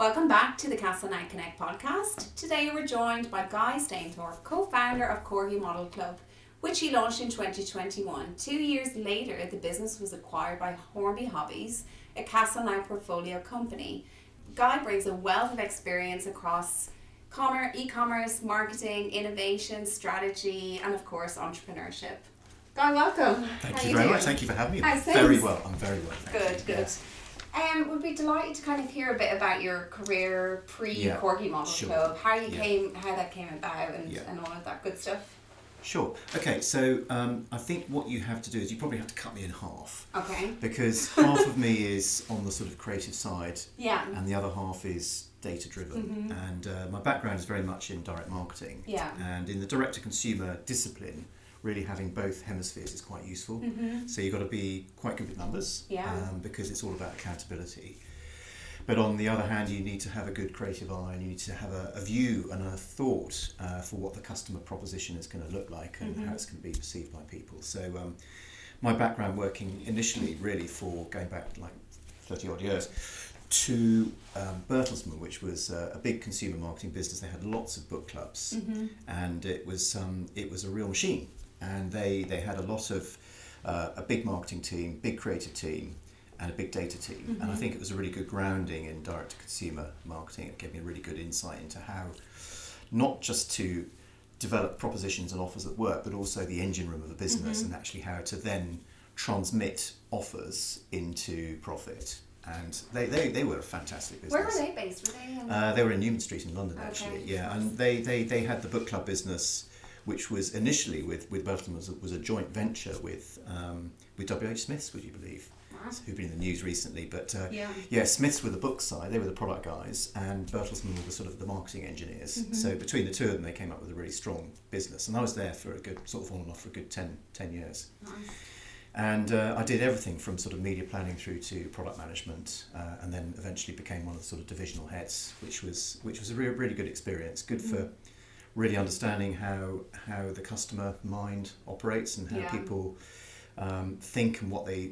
Welcome back to the Castelnau Connect podcast. Today we're joined by Guy Stainthorpe, co-founder of Corgi Model Club, which he launched in 2021. 2 years later, the business was acquired by Hornby Hobbies, a Castelnau portfolio company. Guy brings a wealth of experience across e-commerce, marketing, innovation, strategy, and of course entrepreneurship. Guy, welcome. Thank you very much. Thank you for having me. How's things? Very well. I'm very well. Good. Yes. We'd be delighted to kind of hear a bit about your career pre-Corgi Model Club, how that came about, and all of that good stuff. Sure. Okay, so I think what you have to do is you probably have to cut me in half. Okay. Because half of me is on the sort of creative side, and the other half is data driven. And my background is very much in direct marketing. And in the direct to consumer discipline, really having both hemispheres is quite useful. So you've got to be quite good with numbers because it's all about accountability. But on the other hand, you need to have a good creative eye, and you need to have a view and a thought for what the customer proposition is going to look like and how it's going to be perceived by people. So my background working initially really for going back like 30 odd years to Bertelsmann, which was a big consumer marketing business. They had lots of book clubs, and it was a real machine. And they had a lot of a big marketing team, big creative team, and a big data team. And I think it was a really good grounding in direct to consumer marketing. It gave me a really good insight into how not just to develop propositions and offers at work, but also the engine room of a business and actually how to then transmit offers into profit. And they were a fantastic business. Where were they based? They were in Newman Street in London, actually. Yeah, and they had the book club business, which was initially with Bertelsmann was a joint venture with W.H. Smiths, would you believe? Wow. Who've been in the news recently. But Smiths were the book side, they were the product guys, and Bertelsmann were the sort of the marketing engineers. So between the two of them, they came up with a really strong business. And I was there for a good, sort of on and off for a good 10 years. Nice. And I did everything from sort of media planning through to product management, and then eventually became one of the sort of divisional heads, which was a really good experience. Good for really understanding how the customer mind operates and how people think and what they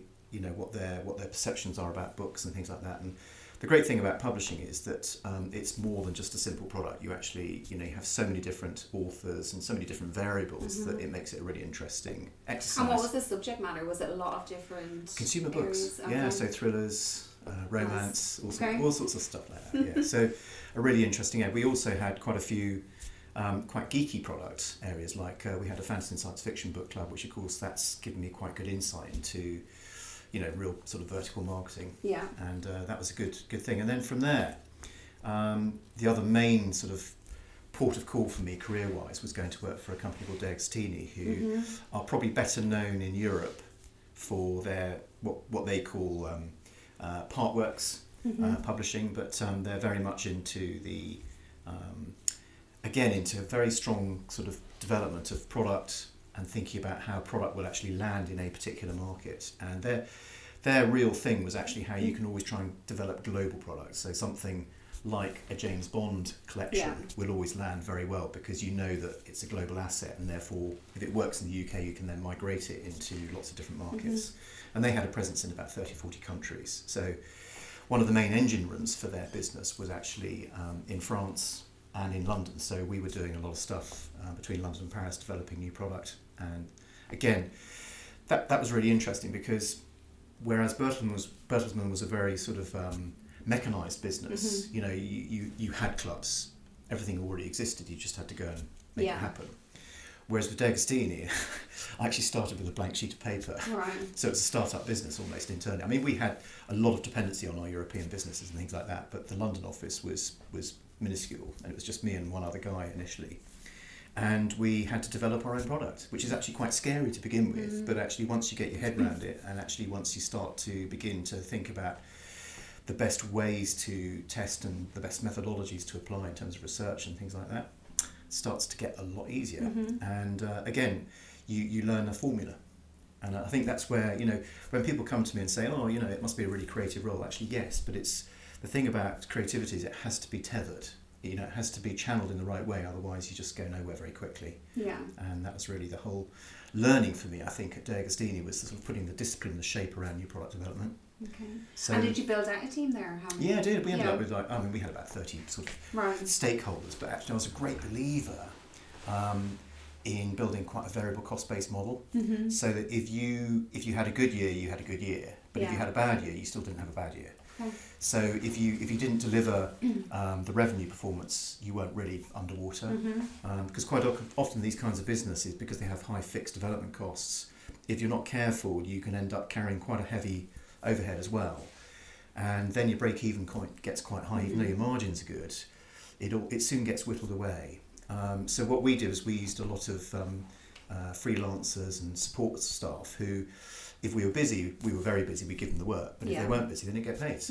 what their perceptions are about books and things like that. And the great thing about publishing is that it's more than just a simple product. You actually you have so many different authors and so many different variables that it makes it a really interesting exercise. And what was the subject matter? Was it a lot of different consumer areas? books? Okay. So thrillers, romance, all sorts of stuff like that. Yeah, so a really interesting area. We also had quite a few quite geeky product areas, like we had a fantasy and science fiction book club, which of course that's given me quite good insight into real sort of vertical marketing. Yeah. And that was a good thing. And then from there, the other main sort of port of call for me career-wise was going to work for a company called diecast, who are probably better known in Europe for their what they call partworks publishing, but they're very much into the into a very strong sort of development of product and thinking about how product will actually land in a particular market. And their real thing was actually how you can always try and develop global products. So something like a James Bond collection will always land very well because you know that it's a global asset, and therefore if it works in the UK you can then migrate it into lots of different markets. And they had a presence in about 30-40 countries. So one of the main engine rooms for their business was actually in France and in London. So we were doing a lot of stuff between London and Paris, developing new product. And again, that was really interesting because whereas Bertelsmann was a very sort of mechanized business, you had clubs, everything already existed, you just had to go and make it happen. Whereas with diecast, I actually started with a blank sheet of paper. Right. So it's a startup business almost internally. I mean, we had a lot of dependency on our European businesses and things like that, but the London office was minuscule, and it was just me and one other guy initially. And we had to develop our own product, which is actually quite scary to begin with, but actually once you get your head around it, and actually once you start to begin to think about the best ways to test and the best methodologies to apply in terms of research and things like that, it starts to get a lot easier. And again, you learn a formula. And I think that's where, when people come to me and say, it must be a really creative role, actually yes, but it's the thing about creativity is it has to be tethered. It has to be channeled in the right way, otherwise you just go nowhere very quickly. Yeah. And that was really the whole learning for me, I think, at diecast was sort of putting the discipline, the shape around new product development. Okay. So, and did you build out a team there? Or how many? yeah, I did. We ended up with we had about 30 sort of Right. stakeholders, but actually I was a great believer in building quite a variable cost-based model, so that if you had a good year, you had a good year, but if you had a bad year, you still didn't have a bad year. Okay. So if you didn't deliver the revenue performance, you weren't really underwater, because quite often these kinds of businesses, because they have high fixed development costs, if you're not careful, you can end up carrying quite a heavy overhead as well, and then your break-even point gets quite high, even though your margins are good. It soon gets whittled away. So what we did is we used a lot of freelancers and support staff who, if we were busy, we were very busy, we give them the work, but if they weren't busy, they didn't get paid.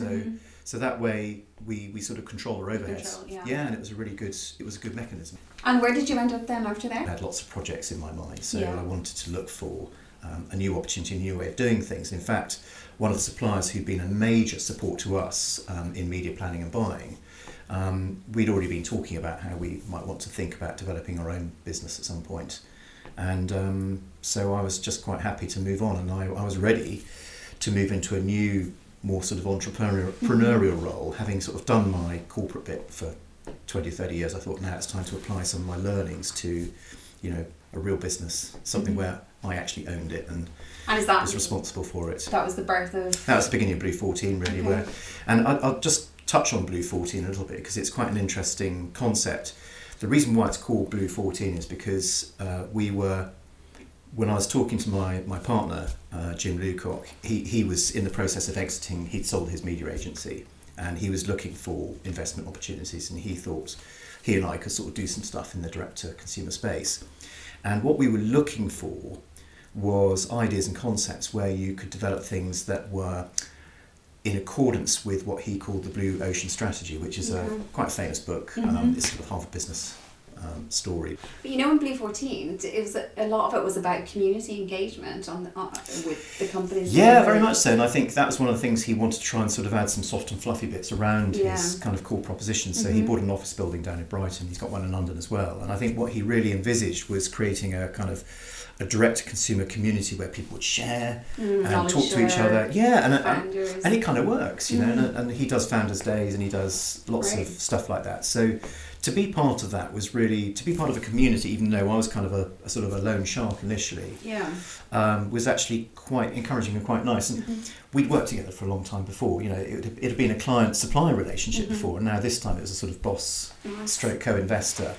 So that way we sort of control our overheads. And it was a good mechanism. And where did you end up then after that? I had lots of projects in my mind, so I wanted to look for a new opportunity, a new way of doing things. In fact, one of the suppliers who'd been a major support to us in media planning and buying, we'd already been talking about how we might want to think about developing our own business at some point. And so I was just quite happy to move on, and I was ready to move into a new, more sort of entrepreneurial role. Having sort of done my corporate bit for 20, 30 years, I thought now it's time to apply some of my learnings to, a real business, something where I actually owned it and was responsible for it. That was the birth of... That was the beginning of Blue 14, really. And I'll just touch on Blue 14 a little bit, because it's quite an interesting concept. The reason why it's called Blue 14 is because when I was talking to my partner, Jim Lucock, he was in the process of exiting. He'd sold his media agency, and he was looking for investment opportunities, and he thought he and I could sort of do some stuff in the direct-to-consumer space. And what we were looking for was ideas and concepts where you could develop things that were in accordance with what he called the Blue Ocean Strategy, which is a quite famous book. It's sort of Harvard Business story. But in Blue 14, it was a lot of it was about community engagement with the companies. Yeah, very much so. And I think that was one of the things he wanted to try and sort of add some soft and fluffy bits around his kind of core proposition. So he bought an office building down in Brighton. He's got one in London as well. And I think what he really envisaged was creating a kind of a direct-to-consumer community where people would share and talk to each other. Yeah, and it kind of works, and he does Founders Days and he does lots of stuff like that. So to be part of that was really, to be part of a community, even though I was kind of a sort of a lone shark initially, was actually quite encouraging and quite nice. And we'd worked together for a long time before, it had been a client-supplier relationship before, and now this time it was a sort of boss stroke co-investor.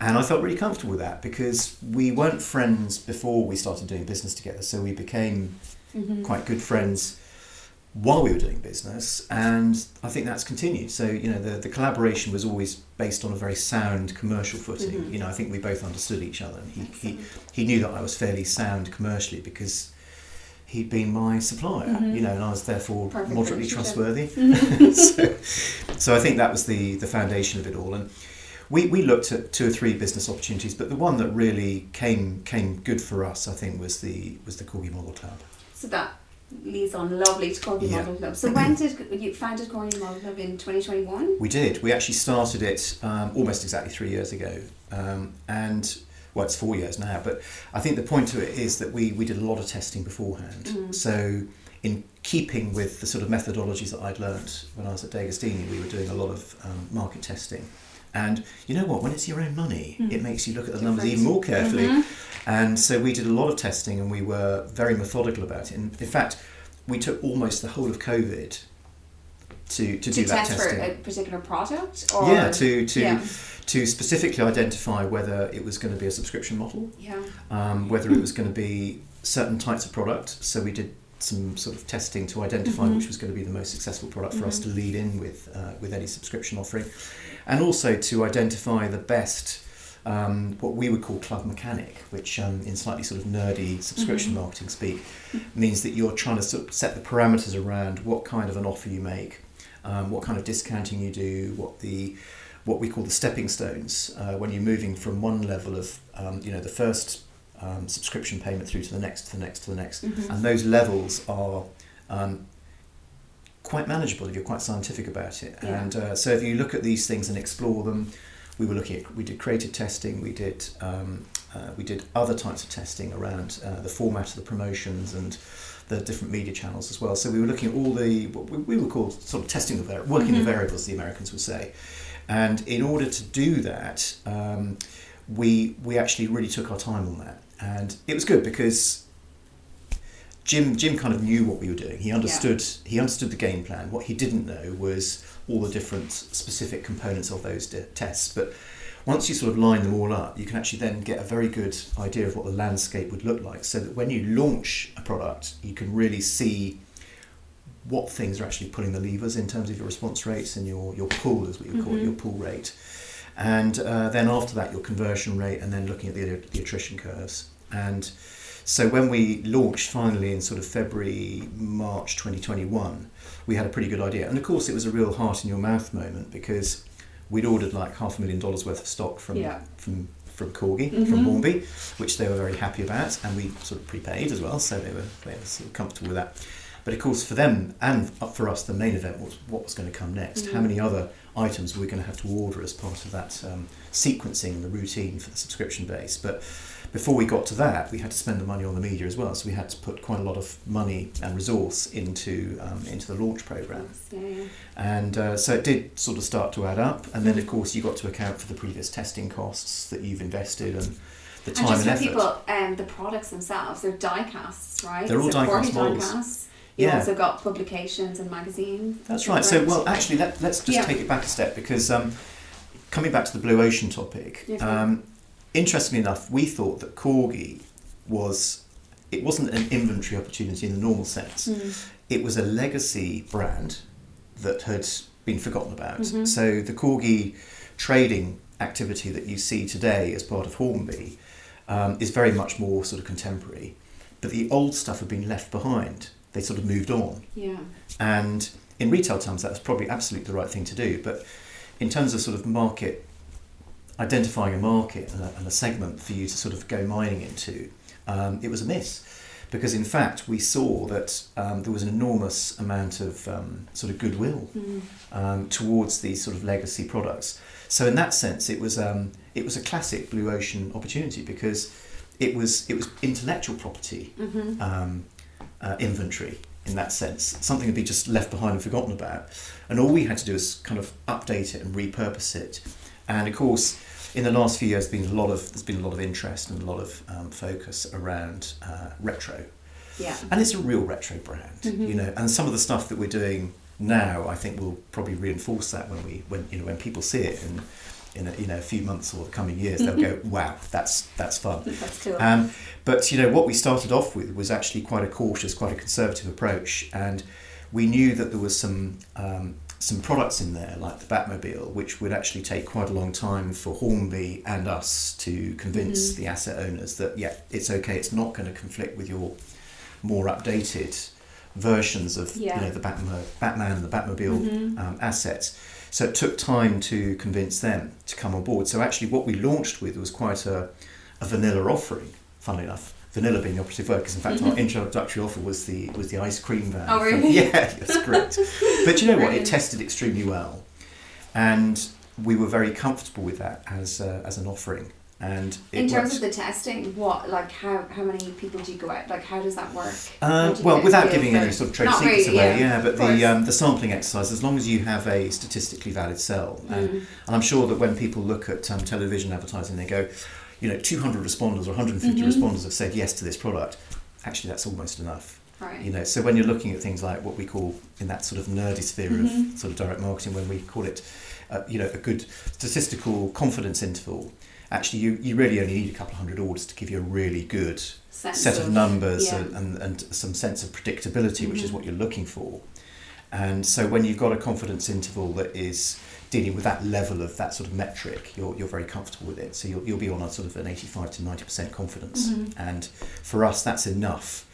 And I felt really comfortable with that, because we weren't friends before we started doing business together, so we became quite good friends while we were doing business, and I think that's continued. So the collaboration was always based on a very sound commercial footing. I think we both understood each other, and he knew that I was fairly sound commercially because he'd been my supplier, and I was therefore moderately trustworthy. So I think that was the foundation of it all. And we looked at 2 or 3 business opportunities, but the one that really came good for us, I think, was the Corgi Model Club. So that leads on lovely to Corgi Model Club. So when did you founded Corgi Model Club? In 2021? We did. We actually started it almost exactly 3 years ago, and well, it's 4 years now. But I think the point to it is that we did a lot of testing beforehand. So in keeping with the sort of methodologies that I'd learnt when I was at D'Agostini, we were doing a lot of market testing. And you know what, when it's your own money, it makes you look at the numbers even more carefully. And so we did a lot of testing, and we were very methodical about it. And in fact, we took almost the whole of COVID to do that testing. To test for a particular product? Or? Yeah, to specifically identify whether it was going to be a subscription model, whether it was going to be certain types of product. So we did some sort of testing to identify which was going to be the most successful product for us to lead in with any subscription offering, and also to identify the best what we would call club mechanic, which in slightly sort of nerdy subscription marketing speak means that you're trying to sort of set the parameters around what kind of an offer you make, what kind of discounting you do, what we call the stepping stones when you're moving from one level of the first subscription payment through to the next, to the next, to the next. And those levels are quite manageable if you're quite scientific about it. And so if you look at these things and explore them, we did creative testing, we did other types of testing around the format of the promotions and the different media channels as well. So we were looking at all what we would call sort of testing working the variables, the Americans would say. And in order to do that, we actually really took our time on that. And it was good because Jim kind of knew what we were doing. He understood the game plan. What he didn't know was all the different specific components of those tests. But once you sort of line them all up, you can actually then get a very good idea of what the landscape would look like, so that when you launch a product, you can really see what things are actually pulling the levers in terms of your response rates and your pull, as we would call it, your pull rate. And then after that, your conversion rate, and then looking at the attrition curves. And so when we launched finally in sort of February, March 2021, we had a pretty good idea. And of course, it was a real heart in your mouth moment, because we'd ordered like $500,000 worth of stock from Corgi, from Hornby, which they were very happy about, and we sort of prepaid as well, so they were sort of comfortable with that. But of course, for them and for us, the main event was what was going to come next. How many other items were we going to have to order as part of that sequencing and the routine for the subscription base? But before we got to that, we had to spend the money on the media as well. So we had to put quite a lot of money and resource into the launch program. And so it did sort of start to add up. And then, of course, you got to account for the previous testing costs that you've invested and the time and effort. And just for people, the products themselves, they're diecasts, right? They're all diecast models. Diecasts. You also got publications and magazines. That's right. So, well, actually, let's just take it back a step, because coming back to the Blue Ocean topic, interestingly enough, we thought that Corgi wasn't an inventory opportunity in the normal sense. It was a legacy brand that had been forgotten about. So the Corgi trading activity that you see today as part of Hornby is very much more sort of contemporary, but the old stuff had been left behind. They sort of moved on. And in retail terms, that was probably absolutely the right thing to do. But in terms of sort of identifying a market and a segment for you to sort of go mining into, it was a miss. Because in fact, we saw that there was an enormous amount of sort of goodwill towards these sort of legacy products. So in that sense, it was a classic Blue Ocean opportunity, because it was intellectual property. Inventory in that sense, something had been just left behind and forgotten about, and all we had to do is kind of update it and repurpose it. And of course, in the last few years, there's been a lot of interest and a lot of focus around retro. And it's a real retro brand, you know. And some of the stuff that we're doing now, I think, will probably reinforce that when people see it in a few months or the coming years, they'll go, wow, that's fun. That's cool. But you know, what we started off with was actually quite a cautious, quite a conservative approach, and we knew that there was some products in there, like the Batmobile, which would actually take quite a long time for Hornby and us to convince the asset owners that it's okay, it's not going to conflict with your more updated versions of the Batman and the Batmobile assets. So it took time to convince them to come on board. So actually what we launched with was quite a vanilla offering, funnily enough. Vanilla being the operative word, because in fact our introductory offer was the ice cream van. Oh really? That's correct. But you know what? It tested extremely well. And we were very comfortable with that as an offering. And in terms of the testing, how many people do you go out? Like, how does that work? Well, without giving any sort of trade secrets away, but the sampling exercise, as long as you have a statistically valid cell, and I'm sure that when people look at television advertising, they go, 200 responders or 150 responders have said yes to this product. Actually, that's almost enough. Right. So when you're looking at things like what we call in that sort of nerdy sphere of sort of direct marketing, when we call it, a good statistical confidence interval. Actually, you really only need a couple of hundred orders to give you a really good set of numbers and some sense of predictability, which is what you're looking for. And so when you've got a confidence interval that is dealing with that level of that sort of metric, you're very comfortable with it. So you'll be on a sort of an 85 to 90% confidence. And for us, that's enough,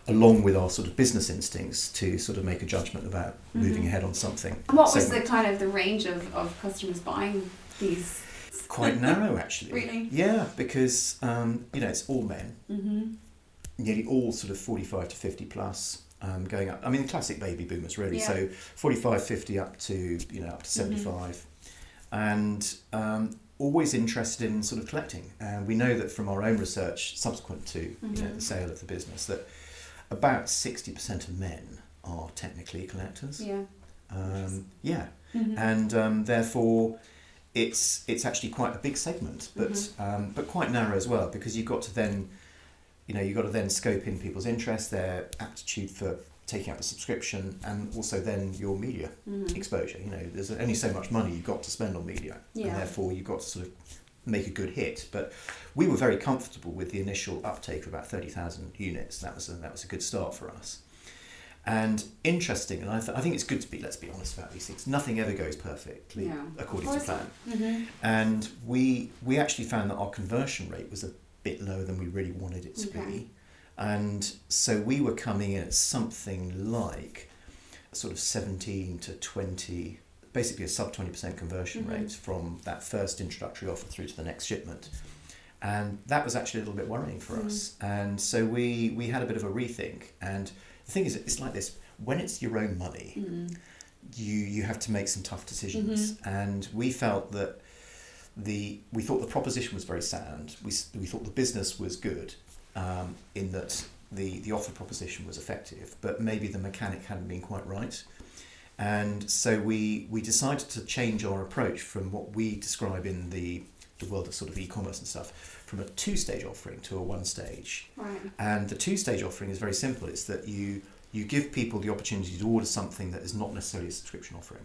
along with our sort of business instincts, to sort of make a judgment about moving ahead on something. And what was the kind of the range of customers buying these? Quite narrow, actually. Really? Yeah, because it's all men, nearly all sort of 45 to 50 plus, going up. I mean, the classic baby boomers, really. So 45, 50 up to 75, and always interested in sort of collecting. And we know that from our own research, subsequent to the sale of the business, that about 60% of men are technically collectors. Yeah. Yeah, Mm-hmm. and therefore it's actually quite a big segment, but quite narrow as well, because you've got to then scope in people's interest, their aptitude for taking out a subscription, and also then your media exposure. There's only so much money you've got to spend on media, and therefore you've got to sort of make a good hit. But we were very comfortable with the initial uptake of about 30,000 units. That was a good start for us. And interesting, and I think it's good to let's be honest about these things. Nothing ever goes perfectly according to plan. Mm-hmm. And we actually found that our conversion rate was a bit lower than we really wanted it to be. And so we were coming in at something like sort of 17 to 20, basically a sub 20% conversion rate from that first introductory offer through to the next shipment. And that was actually a little bit worrying for us. And so we had a bit of a rethink. And the thing is, it's like this: when it's your own money, you have to make some tough decisions. And we felt that we thought the proposition was very sound. We thought the business was good, in that the offer proposition was effective, but maybe the mechanic hadn't been quite right. And so we decided to change our approach from what we describe in the world of sort of e-commerce and stuff, from a two-stage offering to a one-stage. Right. And the two-stage offering is very simple. It's that you give people the opportunity to order something that is not necessarily a subscription offering.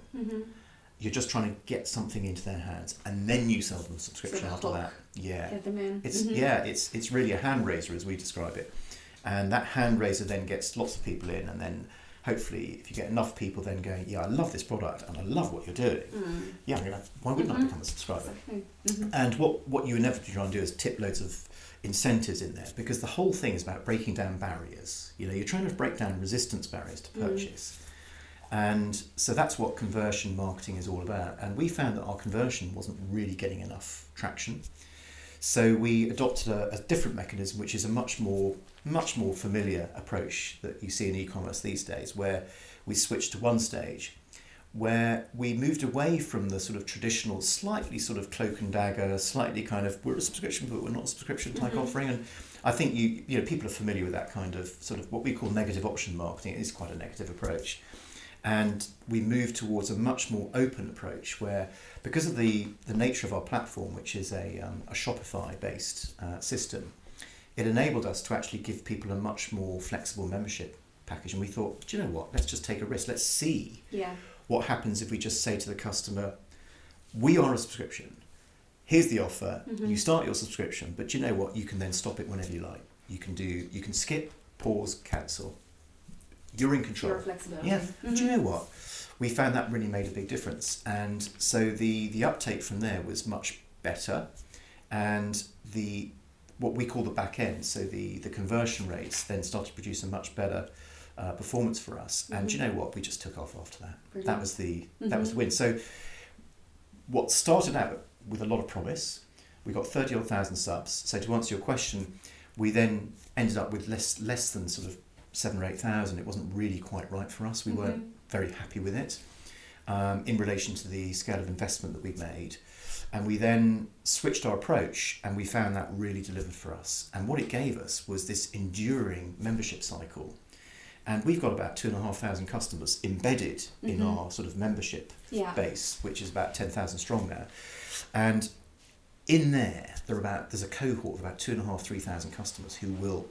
You're just trying to get something into their hands, and then you sell them a subscription after that. Yeah. Get them in. It's really a hand raiser as we describe it. And that hand raiser then gets lots of people in, and then hopefully if you get enough people then going, yeah, I love this product and I love what you're doing. Yeah, why wouldn't I become a subscriber? Exactly. And what you inevitably try and do is tip loads of incentives in there, because the whole thing is about breaking down barriers. You're trying to break down resistance barriers to purchase. And so that's what conversion marketing is all about. And we found that our conversion wasn't really getting enough traction. So we adopted a different mechanism, which is a much more familiar approach that you see in e-commerce these days, where we switched to one stage, where we moved away from the sort of traditional, slightly sort of cloak and dagger, slightly kind of, we're a subscription, but we're not a subscription type offering. And I think people are familiar with that kind of sort of what we call negative option marketing. It is quite a negative approach. And we moved towards a much more open approach where, because of the nature of our platform, which is a Shopify-based system, it enabled us to actually give people a much more flexible membership package. And we thought, do you know what, let's just take a risk. Let's see what happens if we just say to the customer, we are a subscription. Here's the offer. You start your subscription, but do you know what? You can then stop it whenever you like. You can skip, pause, cancel. You're in control. Your flexibility. Yeah. Do you know what? We found that really made a big difference. And so the uptake from there was much better. And what we call the back end, so the conversion rates then started to produce a much better performance for us. And do you know what? We just took off after that. Brilliant. That was the win. So what started out with a lot of promise, we got 30,000 subs. So to answer your question, we then ended up with less than sort of 7,000 or 8,000. It wasn't really quite right for us. We weren't very happy with it in relation to the scale of investment that we'd made. And we then switched our approach, and we found that really delivered for us. And what it gave us was this enduring membership cycle. And we've got about 2,500 customers embedded in our sort of membership base, which is about 10,000 strong now. And in there, there's a cohort of about 2,500, 3,000 customers who will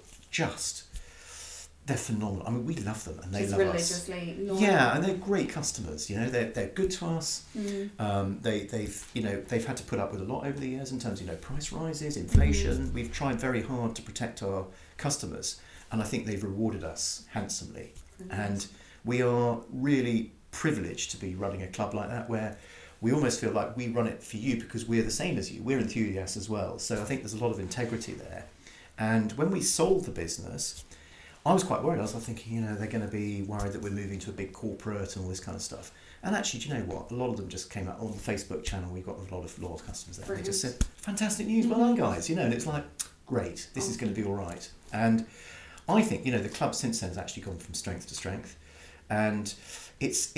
they're phenomenal. I mean, we love them and they love us. Yeah, and they're great customers. They're good to us. They've had to put up with a lot over the years in terms of price rises, inflation. We've tried very hard to protect our customers, and I think they've rewarded us handsomely. And we are really privileged to be running a club like that, where we almost feel like we run it for you because we're the same as you. We're enthusiasts as well. So I think there's a lot of integrity there. And when we sold the business, I was quite worried. I was thinking, they're going to be worried that we're moving to a big corporate and all this kind of stuff. And actually, do you know what? A lot of them just came out on the Facebook channel. We've got a lot of loyal customers there. Brilliant. They just said, fantastic news, well done, guys. And it's like, great, this is going to be all right. And I think, the club since then has actually gone from strength to strength. And it's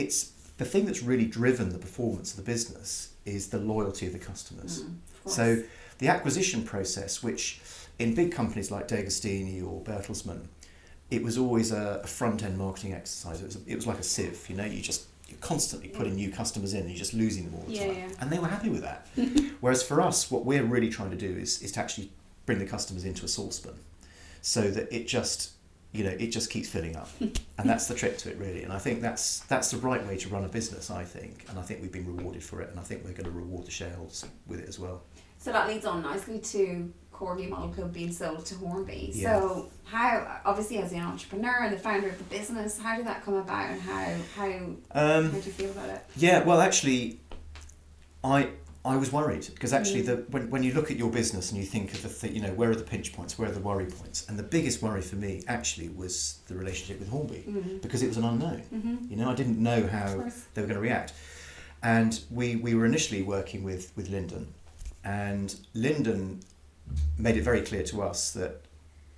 the thing that's really driven the performance of the business is the loyalty of the customers. So the acquisition process, which in big companies like De Agostini or Bertelsmann, it was always a front-end marketing exercise. It was like a sieve, you know, you're constantly putting new customers in and you're just losing them all the time. And they were happy with that. Whereas for us, what we're really trying to do is to actually bring the customers into a saucepan so that it just keeps filling up. And that's the trick to it, really. And I think that's the right way to run a business, I think. And I think we've been rewarded for it, and I think we're going to reward the shareholders with it as well. So that leads on nicely to Corgi Model Club being sold to Hornby. Yeah. So how, obviously as an entrepreneur and the founder of the business, how did that come about, and how do you feel about it? Yeah, well, actually, I was worried because actually when you look at your business and you think of where are the pinch points, where are the worry points, and the biggest worry for me actually was the relationship with Hornby because it was an unknown. You know, I didn't know how they were going to react, and we were initially working with Lyndon, and Lyndon made it very clear to us that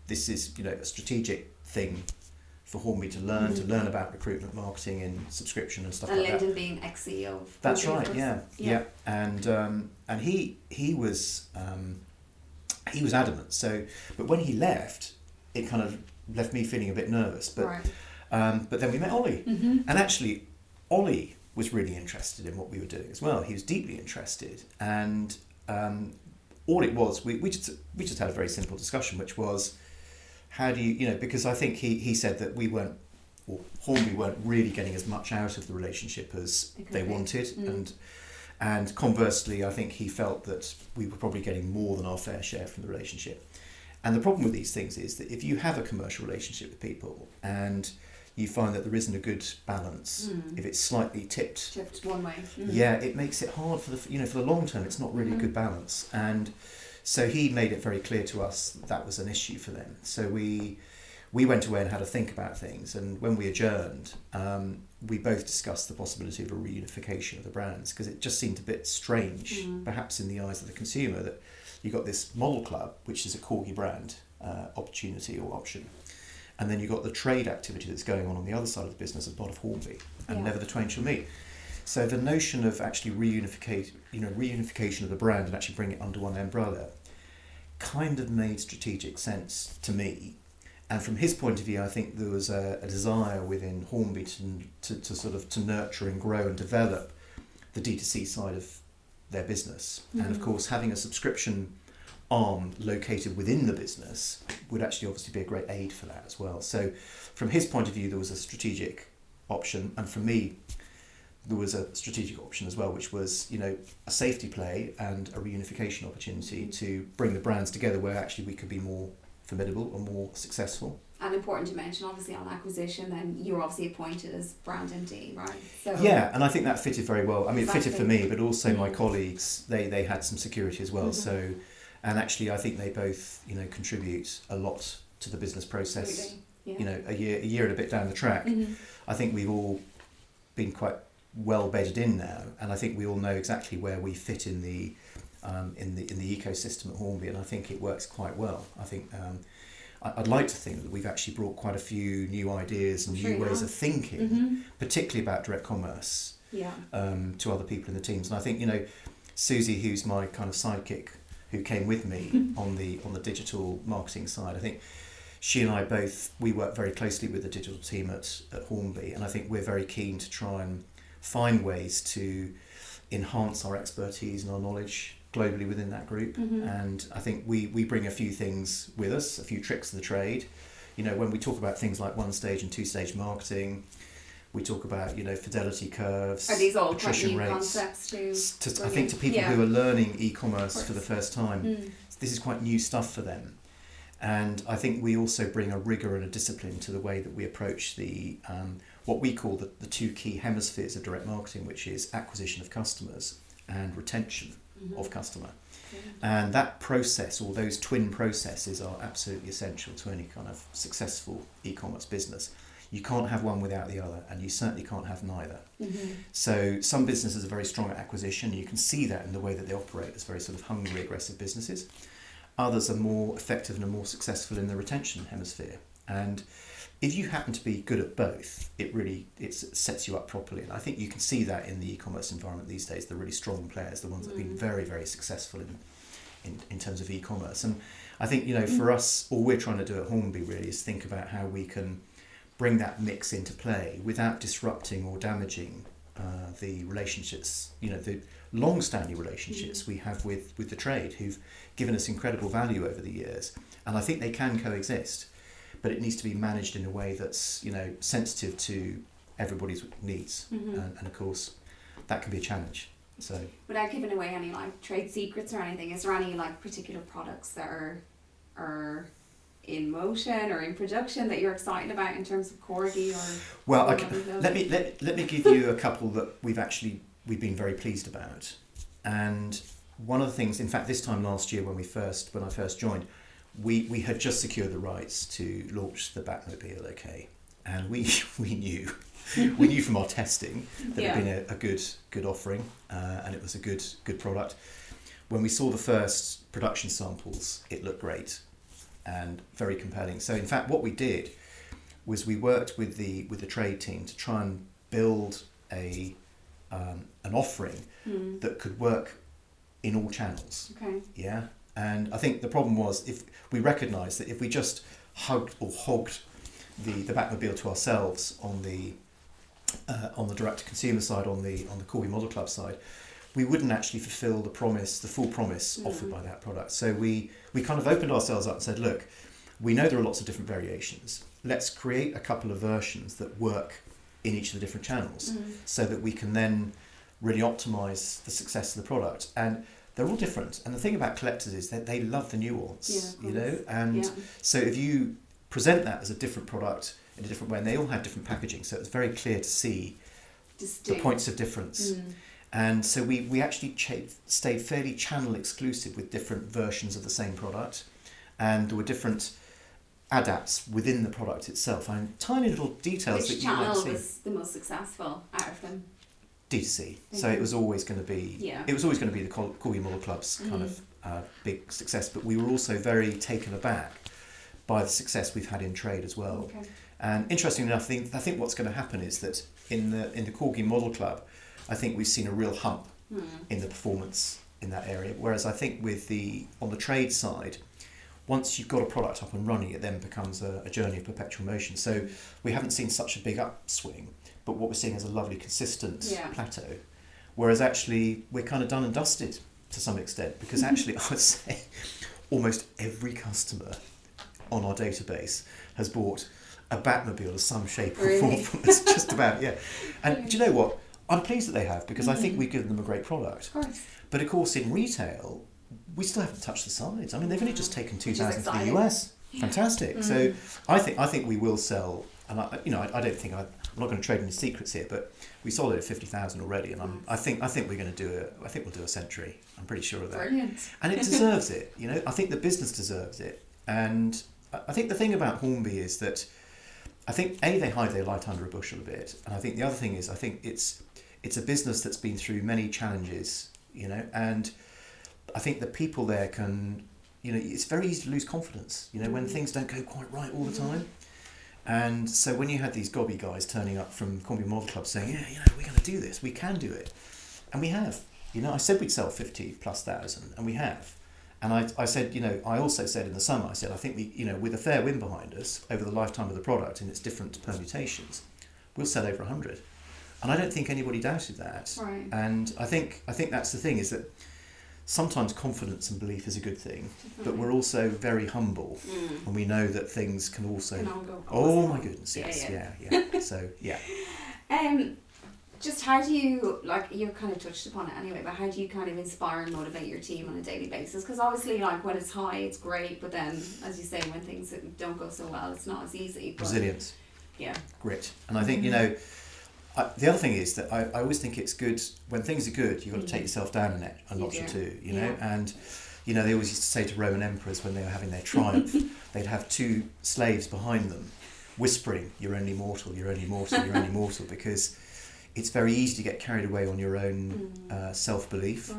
this is a strategic thing for Hornby to learn about recruitment marketing and subscription and stuff like that. And Lyndon being ex-CEO of That's right, yeah. And he was adamant. So, but when he left, it kind of left me feeling a bit nervous. But but then we met Ollie, and actually, Ollie was really interested in what we were doing as well. He was deeply interested, and all it was, we just had a very simple discussion, which was, how do you, because I think he said that Hornby weren't really getting as much out of the relationship as they wanted, and conversely, I think he felt that we were probably getting more than our fair share from the relationship. And the problem with these things is that if you have a commercial relationship with people and you find that there isn't a good balance, if it's slightly tipped one way, it makes it hard for the long term. It's not really a good balance. And so he made it very clear to us that was an issue for them. So we went away and had a think about things. And when we adjourned, we both discussed the possibility of a reunification of the brands, because it just seemed a bit strange, perhaps in the eyes of the consumer, that you got this model club, which is a Corgi brand opportunity or option, and then you've got the trade activity that's going on the other side of the business as part of Hornby, and never the twain shall meet. So the notion of actually reunification of the brand and actually bring it under one umbrella kind of made strategic sense to me. And from his point of view, I think there was a desire within Hornby to nurture and grow and develop the D2C side of their business. And of course, having a subscription arm located within the business would actually obviously be a great aid for that as well. So from his point of view, there was a strategic option, and for me, there was a strategic option as well, which was, a safety play and a reunification opportunity to bring the brands together where actually we could be more formidable or more successful. And important to mention, obviously, on acquisition, then you were obviously appointed as brand MD, right? So yeah, and I think that fitted very well. I mean, It fitted for me, but also my colleagues, they had some security as well. So, and actually, I think they both, contribute a lot to the business process. A year and a bit down the track, I think we've all been quite well bedded in now, and I think we all know exactly where we fit in the ecosystem at Hornby, and I think it works quite well. I think I'd like to think that we've actually brought quite a few new ideas and new ways of thinking, particularly about direct commerce, to other people in the teams. And I think Susie, who's my kind of sidekick, who came with me on the digital marketing side, I think she and I we work very closely with the digital team at Hornby, and I think we're very keen to try and find ways to enhance our expertise and our knowledge globally within that group. And I think we bring a few things with us, a few tricks of the trade. When we talk about things like one-stage and two-stage marketing, we talk about fidelity curves, are these all attrition quite new rates. concepts I think to people who are learning e-commerce for the first time, this is quite new stuff for them. And I think we also bring a rigour and a discipline to the way that we approach the what we call the two key hemispheres of direct marketing, which is acquisition of customers and retention of customer. And that process, or those twin processes, are absolutely essential to any kind of successful e-commerce business. You can't have one without the other, and you certainly can't have neither. So some businesses are very strong at acquisition. You can see that in the way that they operate as very sort of hungry, aggressive businesses. Others are more effective and are more successful in the retention hemisphere. And if you happen to be good at both, it sets you up properly. And I think you can see that in the e-commerce environment these days, the really strong players, the ones that have been very, very successful in terms of e-commerce. And I think, for us, all we're trying to do at Hornby really is think about how we can bring that mix into play without disrupting or damaging the relationships, the long-standing relationships we have with the trade, who've given us incredible value over the years. And I think they can coexist, but it needs to be managed in a way that's, sensitive to everybody's needs. And of course, that can be a challenge. So, without giving away any trade secrets or anything, is there any particular products that are in motion or in production that you're excited about in terms of Corgi or? Well, let me give you a couple that we've been very pleased about. And one of the things, in fact, this time last year when I first joined, we had just secured the rights to launch the Batmobile. Okay, and we knew. We knew from our testing that it had been a good offering, and it was a good product. When we saw the first production samples, it looked great and very compelling. So in fact, what we did was we worked with the trade team to try and build an offering that could work in all channels. Okay. Yeah, and I think the problem was if we recognised that if we just hogged the Batmobile to ourselves on the direct-to-consumer side, on the Corgi Model Club side, we wouldn't actually fulfil the full promise offered by that product. So we kind of opened ourselves up and said, look, we know there are lots of different variations. Let's create a couple of versions that work in each of the different channels so that we can then really optimise the success of the product. And they're all different. And the thing about collectors is that they love the nuance, And so if you present that as a different product in a different way, and they all have different packaging, so it's very clear to see the points of difference. And so we actually stayed fairly channel exclusive with different versions of the same product, and there were different adapts within the product itself, and tiny little details that you might see. Which channel was the most successful out of them? D2C. So it was always going to be the Corgi Model Club's kind of big success, but we were also very taken aback by the success we've had in trade as well. Okay. And interestingly enough, I think what's going to happen is that in the Corgi Model Club, I think we've seen a real hump in the performance in that area. Whereas I think on the trade side, once you've got a product up and running, it then becomes a journey of perpetual motion. So we haven't seen such a big upswing, but what we're seeing is a lovely consistent plateau. Whereas actually we're kind of done and dusted to some extent, because actually I would say almost every customer on our database has bought a Batmobile of some shape or form from us, just about, And do you know what? I'm pleased that they have, because I think we've given them a great product. Of course. But of course, in retail, we still haven't touched the sides. I mean, they've only just taken 2,000 to the US. Fantastic. So I think we will sell, and I don't think I'm not going to trade any secrets here, but we sold it at 50,000 already, and I think we're going to we'll do a century. I'm pretty sure of that. Brilliant. And it deserves it. I think the business deserves it, and I think the thing about Hornby is that I think they hide their light under a bushel a bit, and I think the other thing is I think it's a business that's been through many challenges, and I think the people there can, it's very easy to lose confidence, when things don't go quite right all the time. And so when you had these gobby guys turning up from Corgi Model Club saying, we're going to do this, we can do it, and we have. I said we'd sell 50,000+, and we have. And I said, I also said in the summer, I think we, with a fair wind behind us over the lifetime of the product in its different permutations, we'll sell over 100. And I don't think anybody doubted that. Right. And I think that's the thing, is that sometimes confidence and belief is a good thing, but we're also very humble, and we know that things can also. Oh my goodness! Yes, yeah. So yeah. Just how do you, you kind of touched upon it anyway, but how do you kind of inspire and motivate your team on a daily basis? Because obviously, when it's high, it's great, but then, as you say, when things don't go so well, it's not as easy. But, resilience. Yeah. Grit. And I think, the other thing is that I always think it's good, when things are good, you've got to take yourself down a notch or two, and, they always used to say to Roman emperors when they were having their triumph, they'd have two slaves behind them whispering, "You're only mortal, you're only mortal, you're only mortal," because it's very easy to get carried away on your own self-belief.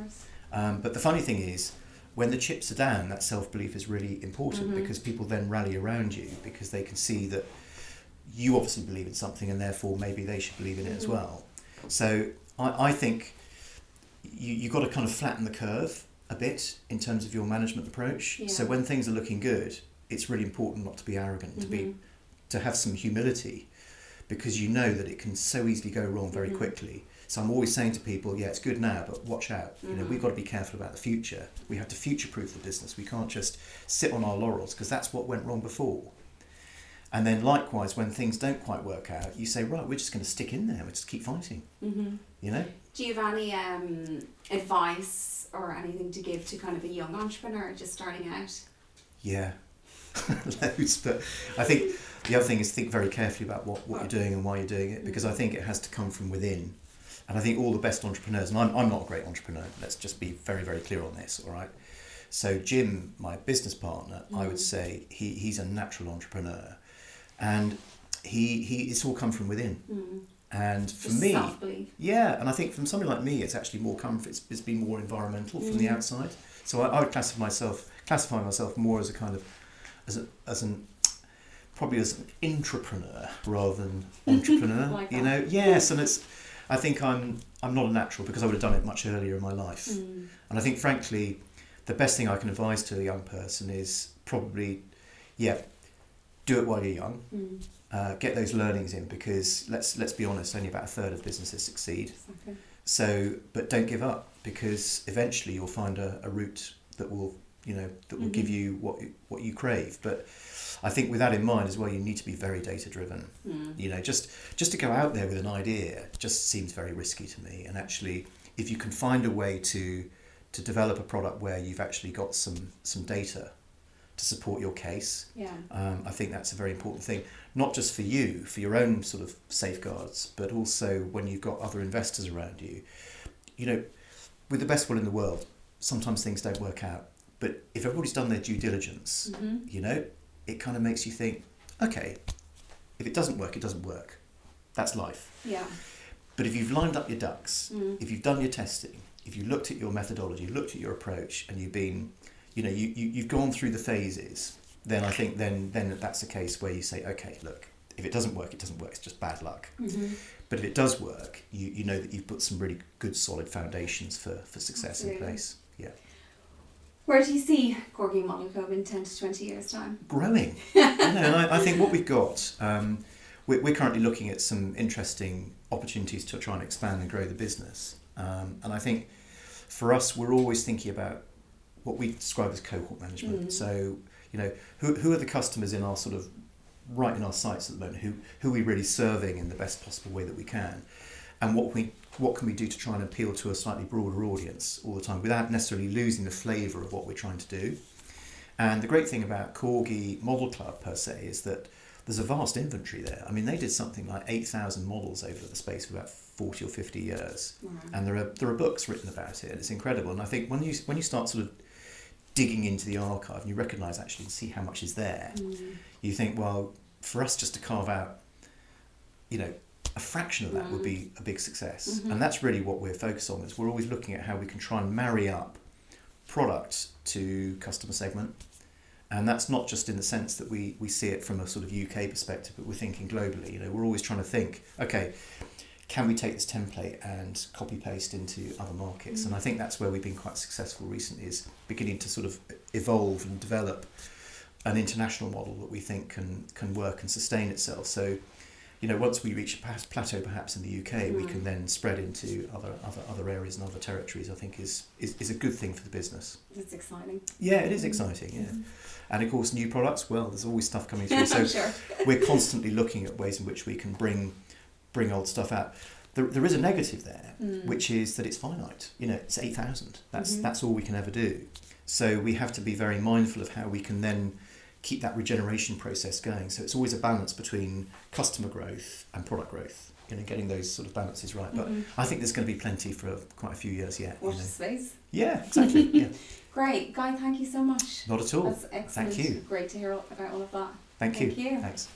But the funny thing is, when the chips are down, that self-belief is really important, because people then rally around you, because they can see that you obviously believe in something, and therefore maybe they should believe in it as well. So I think you've got to kind of flatten the curve, a bit in terms of your management approach. Yeah. So when things are looking good, it's really important not to be arrogant, to have some humility, because you know that it can so easily go wrong very quickly. So I'm always saying to people, yeah, it's good now, but watch out. You know, we've got to be careful about the future. We have to future-proof the business. We can't just sit on our laurels, because that's what went wrong before. And then likewise, when things don't quite work out, you say, right, we're just going to stick in there. We'll just keep fighting. You know? Do you have any advice or anything to give to kind of a young entrepreneur just starting out? Yeah, loads. But I think the other thing is think very carefully about what you're doing and why you're doing it, because I think it has to come from within. And I think all the best entrepreneurs, and I'm not a great entrepreneur, let's just be very, very clear on this, all right? So Jim, my business partner, I would say he's a natural entrepreneur. And it's all come from within. And for me, self-belief. Yeah, and I think from somebody like me, it's actually more it's been more environmental from the outside. So I would classify myself more as a kind of probably as an intrapreneur rather than entrepreneur. Like you that. know, yes, and I think I'm not a natural, because I would have done it much earlier in my life. And I think, frankly, the best thing I can advise to a young person is probably, do it while you're young. Get those learnings in, because let's be honest, only about a third of businesses succeed. Exactly. So, but don't give up, because eventually you'll find a route that will give you what you crave. But I think with that in mind as well, you need to be very data driven. You know, just to go out there with an idea just seems very risky to me. And actually, if you can find a way to develop a product where you've actually got some data to support your case, I think that's a very important thing, not just for you, for your own sort of safeguards, but also when you've got other investors around you. You know, with the best will in the world, sometimes things don't work out. But if everybody's done their due diligence, you know, it kind of makes you think, okay, if it doesn't work, it doesn't work. That's life. Yeah. But if you've lined up your ducks, if you've done your testing, if you looked at your methodology, looked at your approach, and you've been, you know, you've gone through the phases, then I think then that's a case where you say, okay, look, if it doesn't work, it doesn't work. It's just bad luck. But if it does work, you know that you've put some really good, solid foundations for success in place. Yeah. Where do you see Corgi Model Club in 10 to 20 years' time? Growing. You know, and I think what we've got, we're currently looking at some interesting opportunities to try and expand and grow the business. And I think for us, we're always thinking about what we describe as cohort management. So, you know, who are the customers in our sort of right in our sights at the moment? Who are we really serving in the best possible way that we can? And what can we do to try and appeal to a slightly broader audience all the time without necessarily losing the flavour of what we're trying to do? And the great thing about Corgi Model Club per se is that there's a vast inventory there. I mean, they did something like 8,000 models over the space of about 40 or 50 years, and there are books written about it, and it's incredible. And I think when you start sort of digging into the archive and you recognise actually and see how much is there, you think, well, for us just to carve out, you know, a fraction of that would be a big success. And that's really what we're focused on, is we're always looking at how we can try and marry up product to customer segment. And that's not just in the sense that we see it from a sort of UK perspective, but we're thinking globally. You know, we're always trying to think, okay, can we take this template and copy paste into other markets? And I think that's where we've been quite successful recently, is beginning to sort of evolve and develop an international model that we think can work and sustain itself. So, you know, once we reach a plateau perhaps in the UK, we can then spread into other areas and other territories. I think is a good thing for the business. It's exciting. Yeah, it is exciting, yeah. And of course, new products, well, there's always stuff coming through. So Sure. We're constantly looking at ways in which we can bring old stuff out. There is a negative there, which is that it's finite. You know, it's 8,000. That's all we can ever do. So we have to be very mindful of how we can then keep that regeneration process going. So it's always a balance between customer growth and product growth, you know, getting those sort of balances right. But I think there's going to be plenty for quite a few years yet. Watch the space. Yeah, exactly. Yeah. Great. Guy, thank you so much. Not at all. That's excellent. Thank you. Great to hear about all of that. Thank you. Thank you. Thanks.